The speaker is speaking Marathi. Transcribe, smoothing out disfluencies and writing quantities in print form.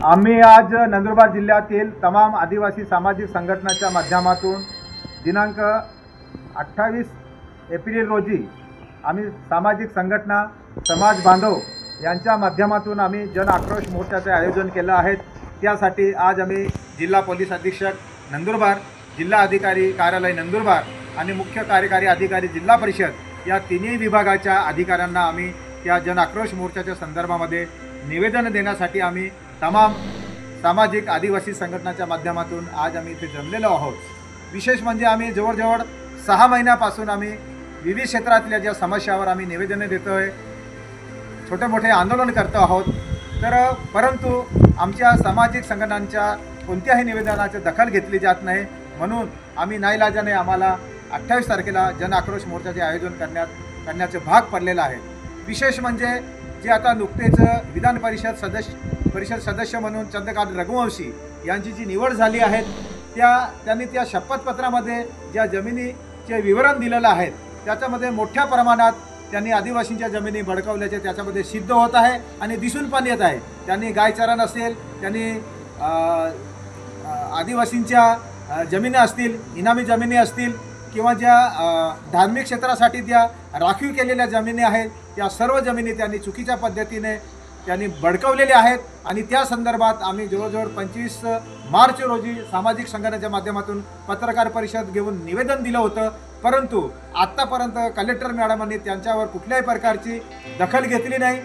आम्ही आज नंदुरबार जिल्ह्यातील तमाम आदिवासी सामाजिक संघटनाच्या माध्यमातून दिनांक 28 एप्रिल रोजी आम्ही सामाजिक संघटना समाज बांधव यांच्या माध्यमातून आम्ही जन आक्रोश मोर्चाचे आयोजन केलं आहे। त्यासाठी आज आम्ही जिल्हा पोलीस अधीक्षक नंदुरबार, जिल्हा अधिकारी कार्यालय नंदुरबार आणि मुख्य कार्यकारी अधिकारी जिल्हा परिषद या तिन्ही विभागाच्या अधिकाऱ्यांना आम्ही या जन आक्रोश मोर्चाच्या संदर्भामध्ये निवेदन देण्यासाठी आम्ही तमाम सामाजिक आदिवासी संघटनाच्या माध्यमातून आज आम्ही इथे जमलेलो आहोत। विशेष म्हणजे आम्ही जवळजवळ 6 महिन्यापासून आम्ही विविध क्षेत्रातल्या ज्या समस्यावर आम्ही निवेदने देतोय, छोटे मोठे आंदोलन करतो आहोत, तर परंतु आमच्या सामाजिक संघटनांच्या कोणत्याही निवेदनाची दखल घेतली जात नाही। म्हणून आम्ही नाईलाजाने आम्हाला 28 तारखेला जन आक्रोश मोर्चाचे आयोजन करण्याचे भाग पडलेला आहे। विशेष म्हणजे जे आता नुकतेच विधान परिषद सदस्य म्हणून चंद्रकांत रघुवंशी यांची जी निवड झाली आहे, त्यांनी त्या शपथपत्रामध्ये ज्या जमिनीचे विवरण दिलेलं आहे त्याच्यामध्ये मोठ्या प्रमाणात त्यांनी आदिवासींच्या जमिनी बळकावल्याचे त्याच्यामध्ये सिद्ध होत आहे आणि दिसून पण येत आहे। त्यांनी गायचरण असेल, त्यांनी आदिवासींच्या जमिनी असतील, इनामी जमिनी असतील किंवा ज्या धार्मिक क्षेत्रासाठी ज्या राखीव केलेल्या जमिनी आहेत त्या सर्व जमिनी त्यांनी चुकीच्या पद्धतीने त्यांनी बळकावलेल्या आहेत आणि त्या संदर्भात आम्ही जवळजवळ 25 मार्च रोजी सामाजिक संघटनेच्या माध्यमातून पत्रकार परिषद घेऊन निवेदन दिलं होतं, परंतु आत्तापर्यंत कलेक्टर मॅडमांनी त्यांच्यावर कुठल्याही प्रकारची दखल घेतली नाही।